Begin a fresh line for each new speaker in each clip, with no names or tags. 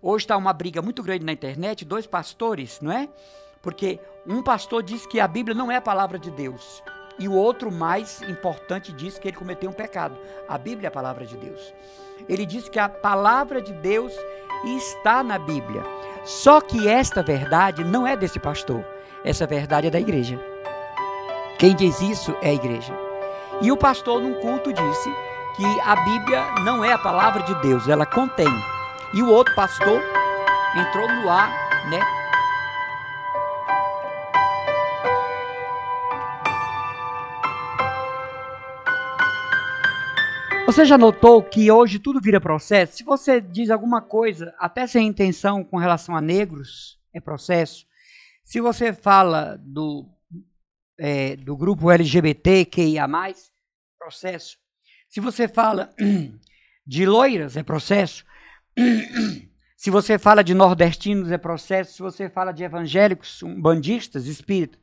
Hoje está uma briga muito grande na internet, 2 pastores, não é? Porque um pastor diz que a Bíblia não é a palavra de Deus. E o outro, mais importante, diz que ele cometeu um pecado. A Bíblia é a palavra de Deus. Ele diz que a palavra de Deus está na Bíblia. Só que esta verdade não é desse pastor. Essa verdade é da igreja. Quem diz isso é a igreja. E o pastor, num culto, disse que a Bíblia não é a palavra de Deus, ela contém. E o outro pastor entrou no ar, né? Você já notou que hoje tudo vira processo? Se você diz alguma coisa, até sem intenção, com relação a negros, é processo. Se você fala do grupo LGBTQIA+, processo. Se você fala de loiras, é processo. Se você fala de nordestinos, é processo. Se você fala de evangélicos, umbandistas, espíritas.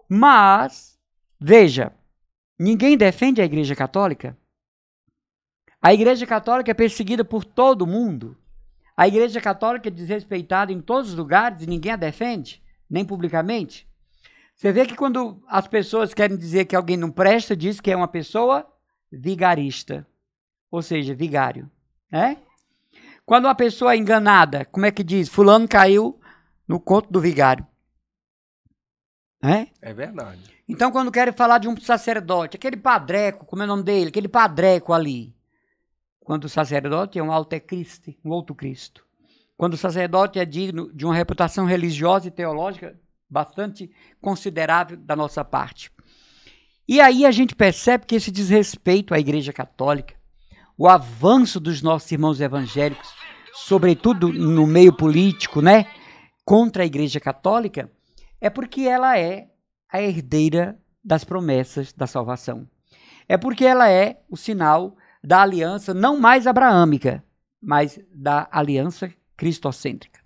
Mas, veja, ninguém defende a Igreja Católica. A Igreja Católica é perseguida por todo mundo. A Igreja Católica é desrespeitada em todos os lugares e ninguém a defende, nem publicamente. Você vê que quando as pessoas querem dizer que alguém não presta, diz que é uma pessoa vigarista, ou seja, vigário. Né? Quando uma pessoa é enganada, como é que diz? Fulano caiu no conto do vigário.
É verdade.
Então, quando querem falar de um sacerdote, aquele padreco, como é o nome dele? Aquele padreco ali. Quando o sacerdote é um autocristo, um outro Cristo. Quando o sacerdote é digno de uma reputação religiosa e teológica bastante considerável da nossa parte. E aí a gente percebe que esse desrespeito à Igreja Católica, o avanço dos nossos irmãos evangélicos, sobretudo no meio político, né, contra a Igreja Católica, é porque ela é a herdeira das promessas da salvação. É porque ela é o sinal da aliança não mais abraâmica, mas da aliança cristocêntrica.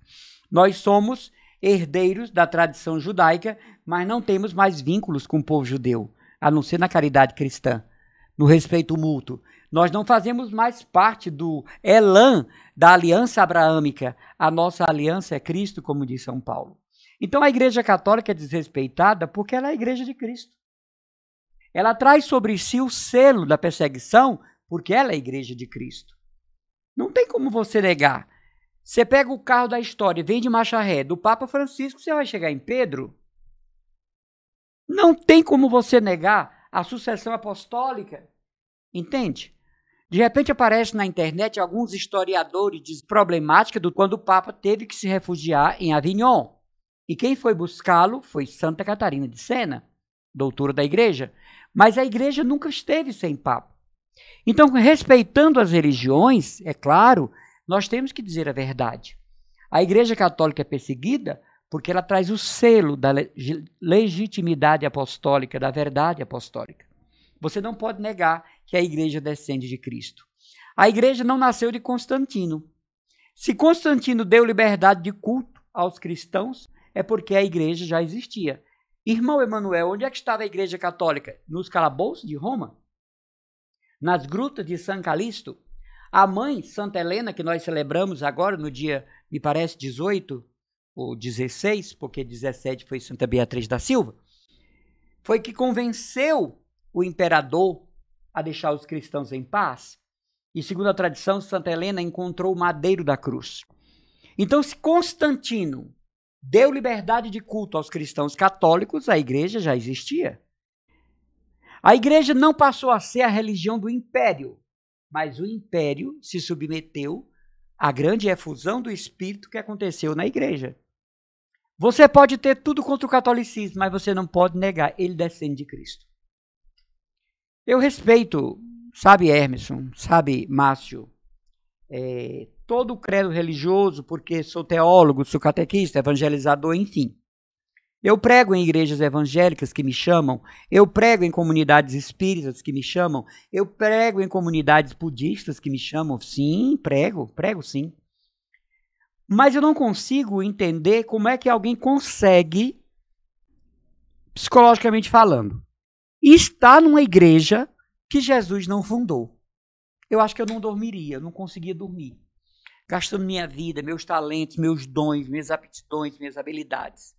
Nós somos herdeiros da tradição judaica, mas não temos mais vínculos com o povo judeu, a não ser na caridade cristã, no respeito mútuo. Nós não fazemos mais parte do elan da aliança abraâmica. A nossa aliança é Cristo, como diz São Paulo. Então a Igreja Católica é desrespeitada porque ela é a Igreja de Cristo. Ela traz sobre si o selo da perseguição porque ela é a Igreja de Cristo. Não tem como você negar. Você pega o carro da história, vem de marcha ré, do Papa Francisco, você vai chegar em Pedro. Não tem como você negar a sucessão apostólica. Entende? De repente aparece na internet alguns historiadores dizendo problemática do quando o Papa teve que se refugiar em Avignon. E quem foi buscá-lo foi Santa Catarina de Sena, doutora da Igreja. Mas a Igreja nunca esteve sem Papa. Então, respeitando as religiões, é claro, nós temos que dizer a verdade. A Igreja Católica é perseguida porque ela traz o selo da legitimidade apostólica, da verdade apostólica. Você não pode negar que a Igreja descende de Cristo. A Igreja não nasceu de Constantino. Se Constantino deu liberdade de culto aos cristãos, é porque a Igreja já existia. Irmão Emanuel, onde é que estava a Igreja Católica? Nos calabouços de Roma? Nas grutas de São Calixto? A mãe, Santa Helena, que nós celebramos agora no dia, me parece, 18 ou 16, porque 17 foi Santa Beatriz da Silva, foi que convenceu o imperador a deixar os cristãos em paz. E segundo a tradição, Santa Helena encontrou o madeiro da cruz. Então, se Constantino deu liberdade de culto aos cristãos católicos, a igreja já existia. A igreja não passou a ser a religião do império, mas o império se submeteu à grande efusão do espírito que aconteceu na igreja. Você pode ter tudo contra o catolicismo, mas você não pode negar, ele descende de Cristo. Eu respeito, sabe, Hermeson, sabe, Márcio, todo o credo religioso, porque sou teólogo, sou catequista, evangelizador, enfim. Eu prego em igrejas evangélicas que me chamam, eu prego em comunidades espíritas que me chamam, eu prego em comunidades budistas que me chamam. Sim, prego sim. Mas eu não consigo entender como é que alguém consegue, psicologicamente falando, estar numa igreja que Jesus não fundou. Eu acho que eu não dormiria, eu não conseguia dormir. gastando minha vida, meus talentos, meus dons, minhas aptidões, minhas habilidades.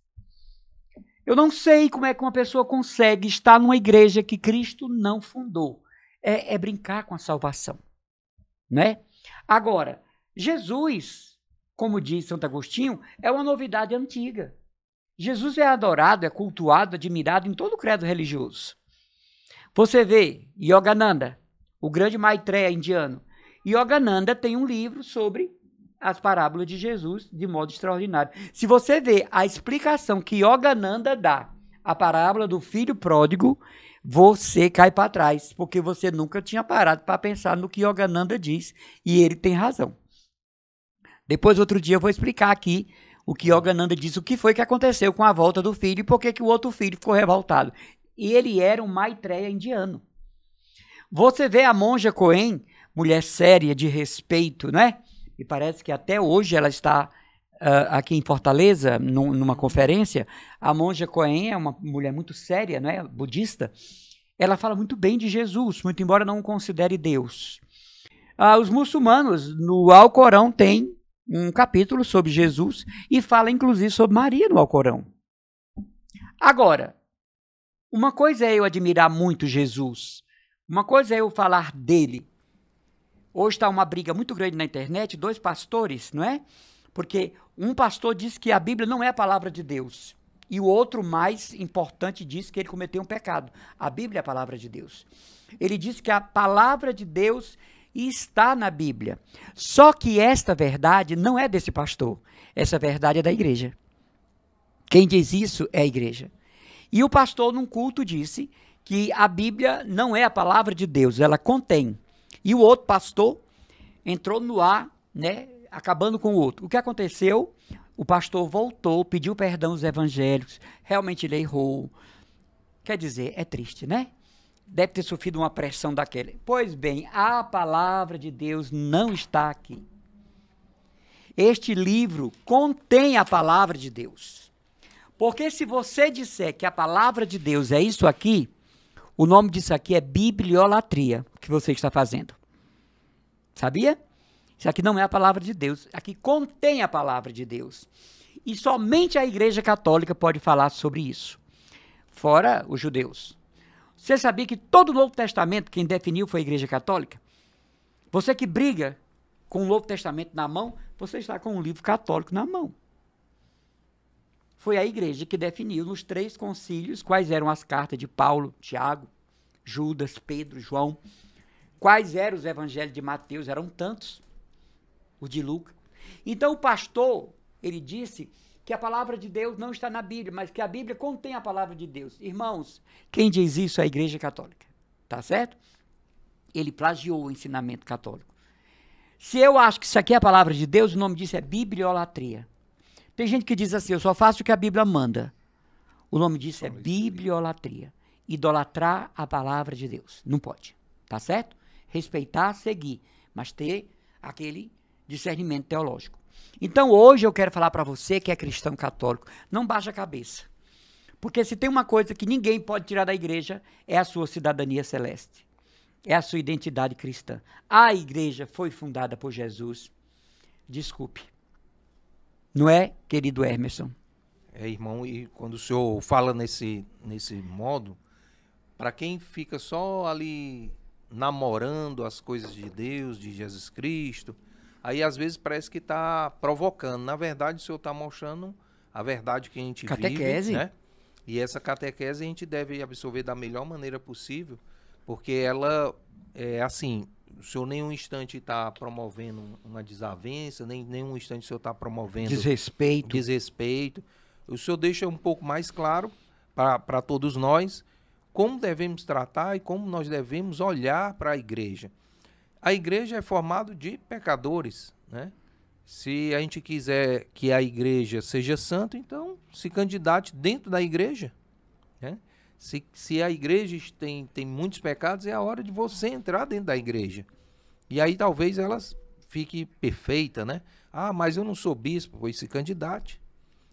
Eu não sei como é que uma pessoa consegue estar numa igreja que Cristo não fundou. É brincar com a salvação, né? Agora, Jesus, como diz Santo Agostinho, é uma novidade antiga. Jesus é adorado, é cultuado, admirado em todo o credo religioso. Você vê Yogananda, o grande Maitreya indiano. Yogananda tem um livro sobre as parábolas de Jesus de modo extraordinário. Se você vê a explicação que Yogananda dá à parábola do filho pródigo, você cai para trás, porque você nunca tinha parado para pensar no que Yogananda diz, e ele tem razão. Depois, outro dia, eu vou explicar aqui o que Yogananda diz, o que foi que aconteceu com a volta do filho e por que o outro filho ficou revoltado. E ele era um Maitreya indiano. Você vê a monja Coen, mulher séria, de respeito, né? E parece que até hoje ela está aqui em Fortaleza, numa conferência. A monja Coen é uma mulher muito séria, né? Budista. Ela fala muito bem de Jesus, muito embora não o considere Deus. Os muçulmanos, no Alcorão, têm um capítulo sobre Jesus e fala inclusive sobre Maria no Alcorão. Agora, uma coisa é eu admirar muito Jesus, uma coisa é eu falar dele. Hoje está uma briga muito grande na internet, 2 pastores, não é? Porque um pastor diz que a Bíblia não é a palavra de Deus e o outro, mais importante, diz que ele cometeu um pecado. A Bíblia é a palavra de Deus. Ele diz que a palavra de Deus está na Bíblia. Só que esta verdade não é desse pastor. Essa verdade é da igreja. Quem diz isso é a igreja. E o pastor, num culto, disse que a Bíblia não é a palavra de Deus, ela contém. E o outro pastor entrou no ar, né, acabando com o outro. O que aconteceu? O pastor voltou, pediu perdão aos evangélicos, realmente ele errou. Quer dizer, é triste, né? Deve ter sofrido uma pressão daquela. Pois bem, a palavra de Deus não está aqui. Este livro contém a palavra de Deus. Porque se você disser que a palavra de Deus é isso aqui, o nome disso aqui é bibliolatria, que você está fazendo. Sabia? Isso aqui não é a palavra de Deus. Aqui contém a palavra de Deus. E somente a Igreja Católica pode falar sobre isso. Fora os judeus. Você sabia que todo o Novo Testamento, quem definiu foi a Igreja Católica? Você que briga com o Novo Testamento na mão, você está com um livro católico na mão. Foi a igreja que definiu nos 3 concílios quais eram as cartas de Paulo, Tiago, Judas, Pedro, João. Quais eram os evangelhos de Mateus, eram tantos. O de Lucas. Então o pastor, ele disse que a palavra de Deus não está na Bíblia, mas que a Bíblia contém a palavra de Deus. Irmãos, quem diz isso é a Igreja Católica. Tá certo? Ele plagiou o ensinamento católico. Se eu acho que isso aqui é a palavra de Deus, o nome disso é bibliolatria. Tem gente que diz assim, eu só faço o que a Bíblia manda. O nome disso é bibliolatria. Idolatrar a palavra de Deus. Não pode. Tá certo? Respeitar, seguir, mas ter aquele discernimento teológico. Então hoje eu quero falar para você que é cristão católico, não baixa a cabeça. Porque se tem uma coisa que ninguém pode tirar da igreja, é a sua cidadania celeste. É a sua identidade cristã. A igreja foi fundada por Jesus. Desculpe. Não é, querido Emerson?
Irmão, e quando o senhor fala nesse modo, para quem fica só ali namorando as coisas de Deus, de Jesus Cristo, aí às vezes parece que está provocando. Na verdade, o senhor está mostrando a verdade que a gente
catequese.
vive, né? E essa catequese a gente deve absorver da melhor maneira possível, porque ela é assim, o senhor nenhum instante está promovendo uma desavença, nenhum instante o senhor está promovendo desrespeito. O senhor deixa um pouco mais claro para todos nós como devemos tratar e como nós devemos olhar para a igreja. A igreja é formada de pecadores, né? Se a gente quiser que a igreja seja santa, então se candidate dentro da igreja, né? Se a igreja tem muitos pecados, é a hora de você entrar dentro da igreja. E aí talvez ela fique perfeita, né? Ah, mas eu não sou bispo, pois se candidate.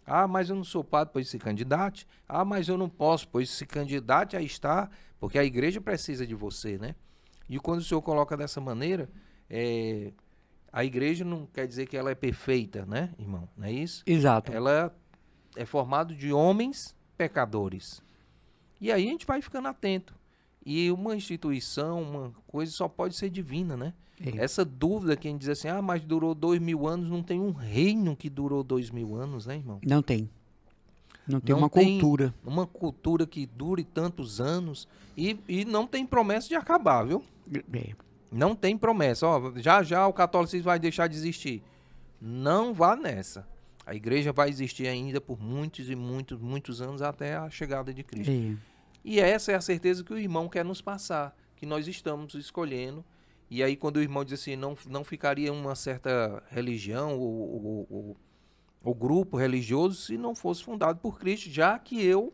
Ah, mas eu não sou padre, pois se candidate. Ah, mas eu não posso, pois se candidate a estar, porque a igreja precisa de você, né? E quando o senhor coloca dessa maneira, A igreja não quer dizer que ela é perfeita, né, irmão? Não é isso?
Exato.
Ela é formada de homens pecadores. E aí a gente vai ficando atento. E uma instituição, uma coisa só pode ser divina, né?
É.
Essa dúvida que a gente diz assim, ah, mas durou 2000 anos, não tem um reino que durou 2000 anos, né, irmão?
Não tem. Não tem
Não
uma
tem
cultura.
uma cultura que dure tantos anos e não tem promessa de acabar, viu?
É.
Não tem promessa. Ó, já já o catolicismo vai deixar de existir. Não vá nessa. A igreja vai existir ainda por muitos e muitos, muitos anos até a chegada de Cristo.
É.
E essa é a certeza que o irmão quer nos passar, que nós estamos escolhendo. E aí quando o irmão diz assim, não ficaria uma certa religião ou grupo religioso se não fosse fundado por Cristo, já que eu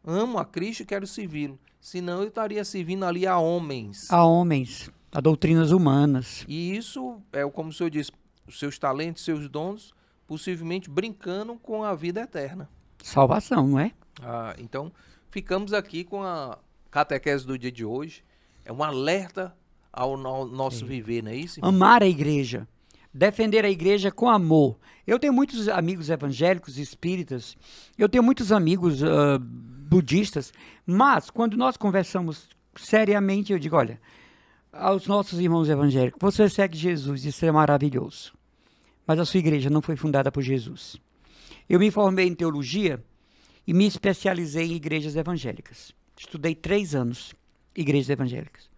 amo a Cristo e quero servi-lo. Senão eu estaria servindo ali a homens.
A homens, a doutrinas humanas.
E isso é, como o senhor disse, os seus talentos, seus dons, possivelmente brincando com a vida eterna.
Salvação, não é?
Então, ficamos aqui com a catequese do dia de hoje. É um alerta ao nosso viver, não é isso, irmão?
Amar a igreja. Defender a igreja com amor. Eu tenho muitos amigos evangélicos, espíritas. Eu tenho muitos amigos budistas. Mas, quando nós conversamos seriamente, eu digo, olha, aos nossos irmãos evangélicos, você segue Jesus, isso é maravilhoso. Mas a sua igreja não foi fundada por Jesus. Eu me formei em teologia e me especializei em igrejas evangélicas. Estudei 3 anos igrejas evangélicas.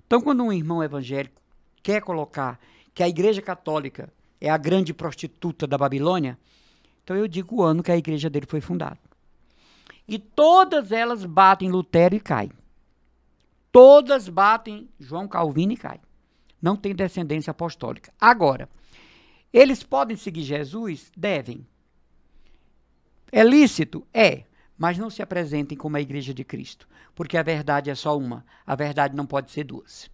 Então, quando um irmão evangélico quer colocar que a igreja católica é a grande prostituta da Babilônia, então eu digo o ano que a igreja dele foi fundada. E todas elas batem Lutero e caem. Todas batem João Calvino e caem. Não tem descendência apostólica. Agora, eles podem seguir Jesus? Devem. É lícito? É. Mas não se apresentem como a igreja de Cristo. Porque a verdade é só uma. A verdade não pode ser duas.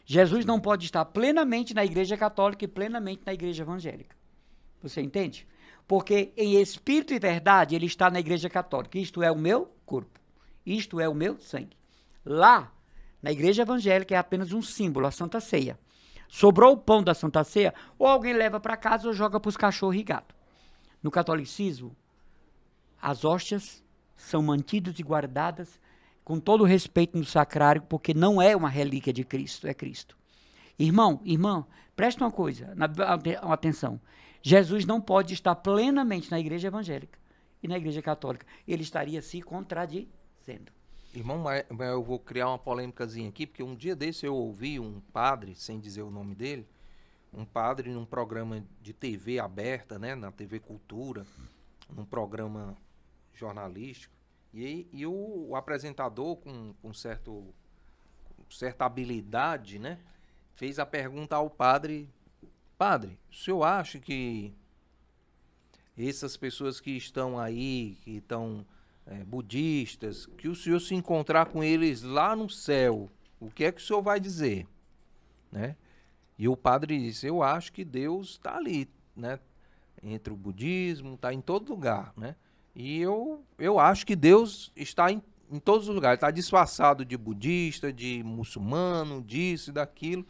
Jesus não pode estar plenamente na igreja católica e plenamente na igreja evangélica. Você entende? Porque em espírito e verdade ele está na igreja católica. Isto é o meu corpo. Isto é o meu sangue. Lá, na igreja evangélica, é apenas um símbolo, a Santa Ceia. Sobrou o pão da Santa Ceia, ou alguém leva para casa ou joga para os cachorros e gato. No catolicismo, as hóstias são mantidas e guardadas com todo o respeito no sacrário, porque não é uma relíquia de Cristo, é Cristo. Irmão, irmã, preste uma coisa, atenção. Jesus não pode estar plenamente na igreja evangélica e na igreja católica. Ele estaria se contradizendo.
Irmão, mas eu vou criar uma polêmicazinha aqui, porque um dia desse eu ouvi um padre, sem dizer o nome dele, um padre num programa de TV aberta, né, na TV Cultura, num programa jornalístico, e o apresentador, com certa habilidade, né, fez a pergunta ao padre, padre, o senhor acha que essas pessoas que estão aí, que estão budistas, que o senhor se encontrar com eles lá no céu, o que é que o senhor vai dizer? Né? E o padre disse, eu acho que Deus está ali, né? Entre o budismo, está em todo lugar, né? E eu acho que Deus está em todos os lugares, está disfarçado de budista, de muçulmano, disso e daquilo.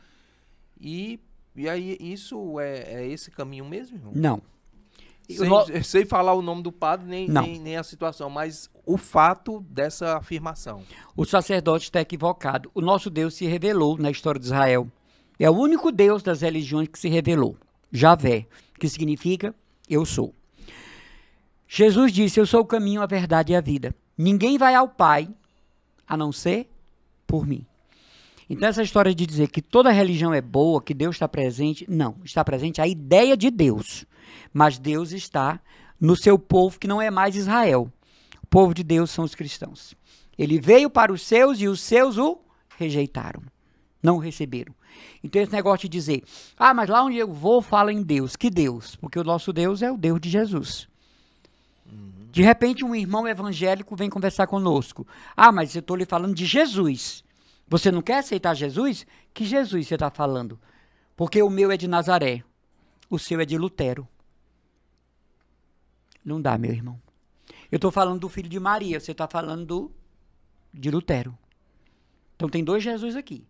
E aí, isso é esse caminho mesmo, irmão?
Não.
Sem falar o nome do padre, nem a situação, mas o fato dessa afirmação.
O sacerdote está equivocado. O nosso Deus se revelou na história de Israel. É o único Deus das religiões que se revelou. Javé, que significa eu sou. Jesus disse, eu sou o caminho, a verdade e a vida. Ninguém vai ao Pai a não ser por mim. Então essa história de dizer que toda religião é boa, que Deus está presente, não. Está presente a ideia de Deus. Mas Deus está no seu povo que não é mais Israel. O povo de Deus são os cristãos. Ele veio para os seus e os seus o rejeitaram. Não o receberam. Então esse negócio de dizer, mas lá onde eu vou fala em Deus. Que Deus? Porque o nosso Deus é o Deus de Jesus. De repente um irmão evangélico vem conversar conosco. Mas eu estou lhe falando de Jesus. Você não quer aceitar Jesus? Que Jesus você está falando? Porque o meu é de Nazaré. O seu é de Lutero. Não dá, meu irmão. Eu estou falando do filho de Maria. Você está falando de Lutero. Então tem 2 Jesus aqui.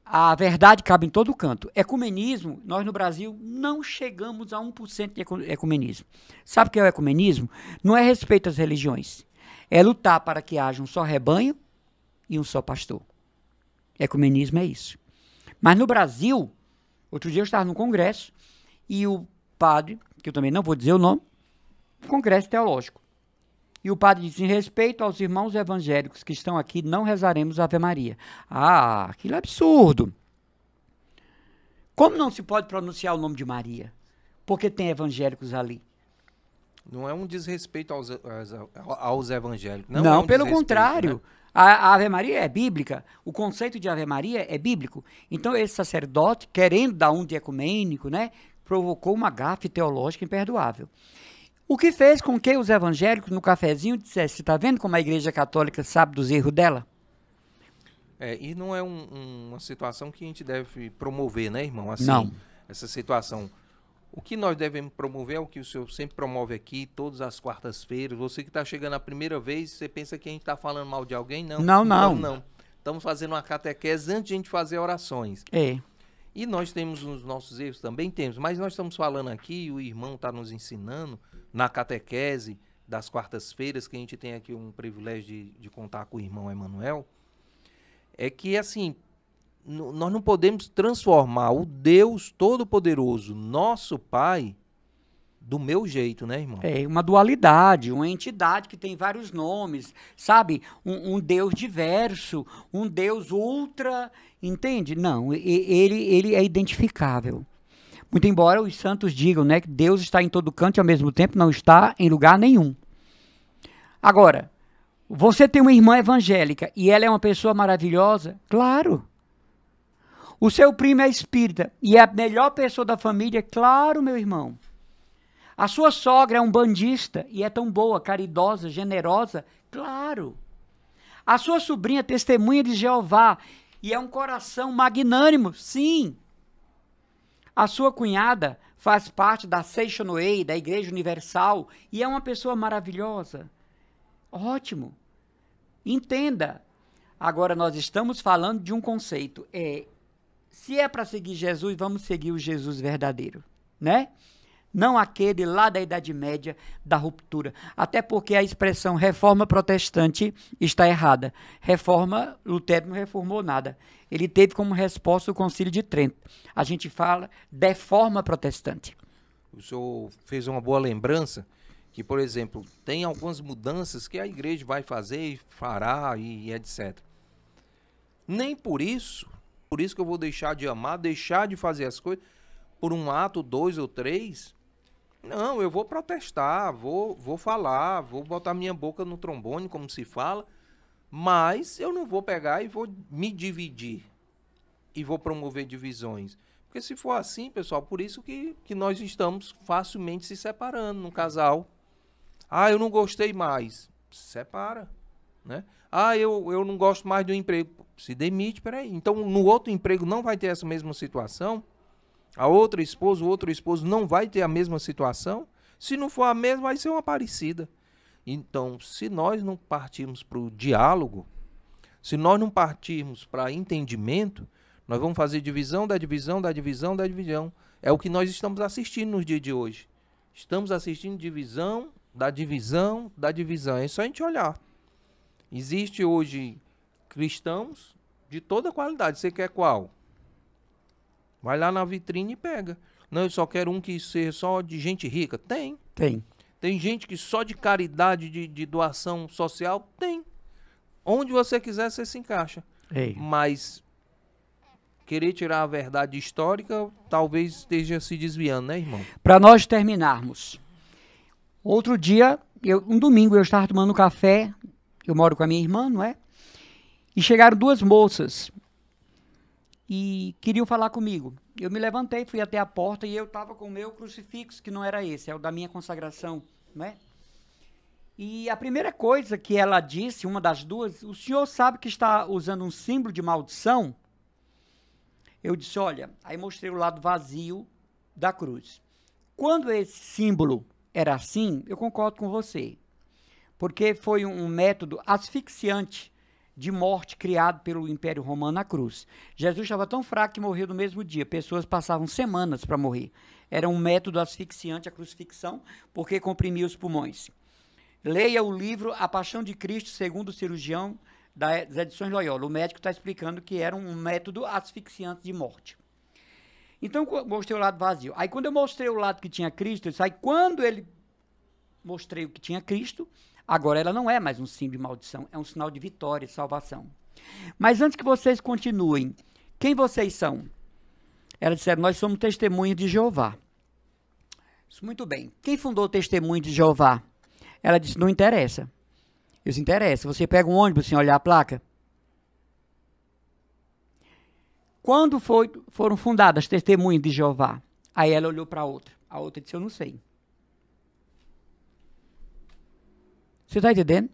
a verdade cabe em todo canto. Ecumenismo, nós no Brasil não chegamos a 1% de ecumenismo. Sabe o que é o ecumenismo? Não é respeito às religiões. É lutar para que haja um só rebanho e um só pastor. Ecumenismo é isso. Mas no Brasil, outro dia eu estava num congresso e o padre, que eu também não vou dizer o nome, congresso teológico. E o padre disse, em respeito aos irmãos evangélicos que estão aqui, não rezaremos Ave Maria. Ah, aquilo é absurdo. Como não se pode pronunciar o nome de Maria? Porque tem evangélicos ali.
Não é um desrespeito aos evangélicos.
Não,
é um
pelo
desrespeito,
contrário.
né?
A Ave Maria é bíblica. O conceito de Ave Maria é bíblico. Então, esse sacerdote, querendo dar um de ecumênico, né, provocou uma gafe teológica imperdoável. O que fez com que os evangélicos, no cafezinho, dissessem, está vendo como a Igreja Católica sabe dos erros dela?
E não é uma situação que a gente deve promover, né, irmão? Assim,
Não.
Essa situação. O que nós devemos promover é o que o senhor sempre promove aqui, todas as quartas-feiras. Você que está chegando a primeira vez, você pensa que a gente está falando mal de alguém? Não.
Não.
Estamos fazendo uma catequese antes de a gente fazer orações.
É.
E nós temos os nossos erros, também temos, mas nós estamos falando aqui, o irmão está nos ensinando, na catequese das quartas-feiras, que a gente tem aqui um privilégio de contar com o irmão Emanuel, é que, assim, nós não podemos transformar o Deus Todo-Poderoso, nosso Pai, do meu jeito, né, irmão?
É uma dualidade, uma entidade que tem vários nomes, sabe? Um Deus diverso, um Deus ultra, entende? Não, ele é identificável. Muito embora os santos digam, né, que Deus está em todo canto e ao mesmo tempo não está em lugar nenhum. Agora, você tem uma irmã evangélica e ela é uma pessoa maravilhosa? Claro. O seu primo é espírita e é a melhor pessoa da família? Claro, meu irmão. A sua sogra é um bandista e é tão boa, caridosa, generosa? Claro. A sua sobrinha é testemunha de Jeová e é um coração magnânimo? Sim. A sua cunhada faz parte da Seishonoi, da Igreja Universal, e é uma pessoa maravilhosa? Ótimo. Entenda. Agora nós estamos falando de um conceito. Se é para seguir Jesus, vamos seguir o Jesus verdadeiro, né? Não aquele lá da Idade Média, da ruptura. Até porque a expressão reforma protestante está errada. Lutero não reformou nada. Ele teve como resposta o Concílio de Trento. A gente fala deforma protestante.
O senhor fez uma boa lembrança que, por exemplo, tem algumas mudanças que a igreja vai fazer e fará e etc. Nem por isso que eu vou deixar de amar, deixar de fazer as coisas por um ato, 2 ou 3. Não, eu vou protestar, vou falar, vou botar minha boca no trombone, como se fala, mas eu não vou pegar e vou me dividir e vou promover divisões. Porque se for assim, pessoal, por isso que nós estamos facilmente se separando no casal. Ah, eu não gostei mais. Se separa, né? Ah, eu não gosto mais do emprego. Se demite, peraí. Então, no outro emprego não vai ter essa mesma situação? A outra esposa, o outro esposo não vai ter a mesma situação? Se não for a mesma, vai ser uma parecida. Então, se nós não partirmos para o diálogo, se nós não partirmos para entendimento, nós vamos fazer divisão da divisão, da divisão, da divisão. É o que nós estamos assistindo nos dias de hoje. Estamos assistindo divisão, da divisão, da divisão. É só a gente olhar. Existe hoje cristãos de toda qualidade. Você quer qual? Vai lá na vitrine e pega. Não, eu só quero um que seja só de gente rica. Tem. Tem gente que só de caridade, de doação social, tem. Onde você quiser, você se encaixa. Mas querer tirar a verdade histórica, talvez esteja se desviando, né, irmão?
Para nós terminarmos. Outro dia, um domingo, eu estava tomando café, eu moro com a minha irmã, não é? E chegaram 2 moças e queriam falar comigo. Eu me levantei, fui até a porta e eu estava com o meu crucifixo, que não era esse, é o da minha consagração, né? E a primeira coisa que ela disse, uma das duas, o senhor sabe que está usando um símbolo de maldição? Eu disse, olha, aí mostrei o lado vazio da cruz. Quando esse símbolo era assim, eu concordo com você, porque foi um método asfixiante de morte criado pelo Império Romano na cruz. Jesus estava tão fraco que morreu no mesmo dia. Pessoas passavam semanas para morrer. Era um método asfixiante a crucifixão, porque comprimia os pulmões. Leia o livro A Paixão de Cristo, segundo o cirurgião das edições Loyola. O médico está explicando que era um método asfixiante de morte. Então, eu mostrei o lado vazio. Aí, quando eu mostrei o lado que tinha Cristo, aí quando ele mostrei o que tinha Cristo, agora ela não é mais um símbolo de maldição, é um sinal de vitória e salvação. Mas antes que vocês continuem, quem vocês são? Ela disseram, nós somos testemunhas de Jeová. Isso, muito bem. Quem fundou o Testemunho de Jeová? Ela disse, não interessa. Isso interessa. Você pega um ônibus sem olhar a placa? Quando foram fundadas as Testemunhas de Jeová? Aí ela olhou para a outra. A outra disse, eu não sei. Você está entendendo?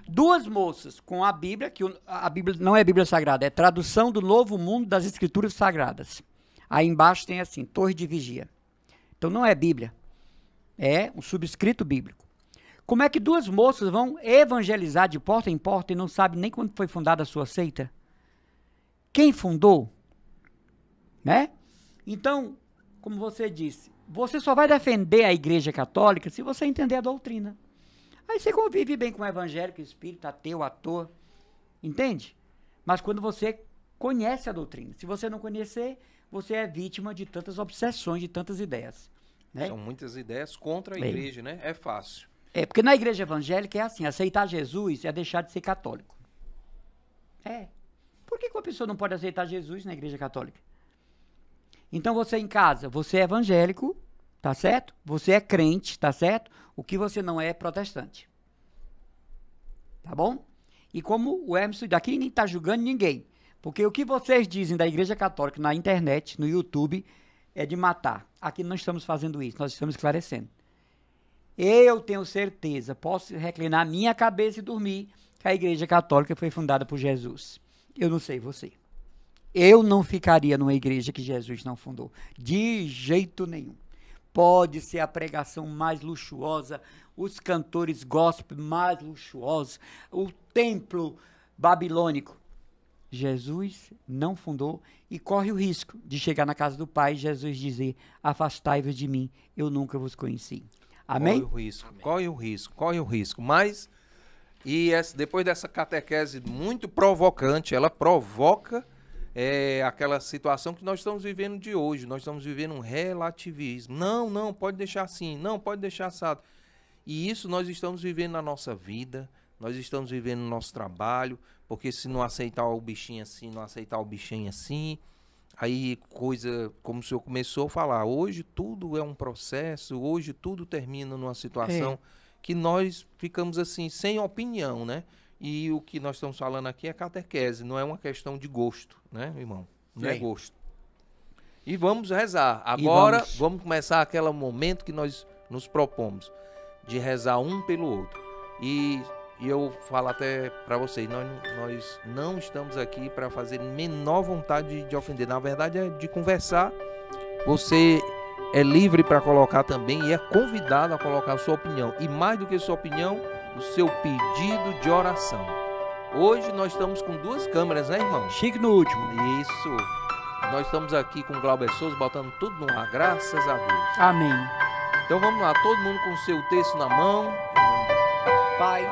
Duas moças com a Bíblia, que a Bíblia não é Bíblia Sagrada, é tradução do Novo Mundo das Escrituras Sagradas. Aí embaixo tem assim, Torre de Vigia. Então não é Bíblia, é um subscrito bíblico. Como é que duas moças vão evangelizar de porta em porta e não sabem nem quando foi fundada a sua seita? Quem fundou? Né? Então, como você disse, você só vai defender a Igreja Católica se você entender a doutrina. Aí você convive bem com o evangélico, espírita, ateu, ator, entende? Mas quando você conhece a doutrina. Se você não conhecer, você é vítima de tantas obsessões, de tantas ideias. Né?
São muitas ideias contra a igreja, né? É fácil.
É, porque na igreja evangélica é assim, aceitar Jesus é deixar de ser católico. É. Por que uma pessoa não pode aceitar Jesus na igreja católica? Então você em casa, você é evangélico, tá certo? Você é crente, tá certo? O que você não é protestante. Tá bom? E como o Emerson daqui nem tá julgando ninguém. Porque o que vocês dizem da igreja católica na internet, no YouTube, é de matar. Aqui não estamos fazendo isso, nós estamos esclarecendo. Eu tenho certeza, posso reclinar minha cabeça e dormir, que a igreja católica foi fundada por Jesus. Eu não sei você. Eu não ficaria numa igreja que Jesus não fundou. De jeito nenhum. Pode ser a pregação mais luxuosa, os cantores gospel mais luxuosos, o templo babilônico. Jesus não fundou e corre o risco de chegar na casa do Pai e Jesus dizer, afastai-vos de mim, eu nunca vos conheci. Amém?
Corre o risco, amém. Corre o risco. Mas, depois dessa catequese muito provocante, ela provoca aquela situação que nós estamos vivendo de hoje. Nós estamos vivendo um relativismo. Não, pode deixar assim. Não, pode deixar assado. E isso nós estamos vivendo na nossa vida, nós estamos vivendo no nosso trabalho, porque se não aceitar o bichinho assim, não aceitar o bichinho assim, aí coisa, como o senhor começou a falar, hoje tudo é um processo, hoje tudo termina numa situação que nós ficamos assim, sem opinião, né? E o que nós estamos falando aqui é catequese, não é uma questão de gosto, né, irmão? Não é gosto. E vamos rezar. Agora vamos começar aquele momento que nós nos propomos, de rezar um pelo outro. E eu falo até para vocês, nós não estamos aqui para fazer menor vontade de ofender. Na verdade é de conversar. Você é livre para colocar também e é convidado a colocar a sua opinião. E mais do que sua opinião, o seu pedido de oração. Hoje nós estamos com 2 câmeras, né, irmão?
Chique no último.
Isso. Nós estamos aqui com o Glauber Souza, botando tudo no ar, graças a Deus.
Amém.
Então vamos lá, todo mundo com o seu texto na mão.
Pai,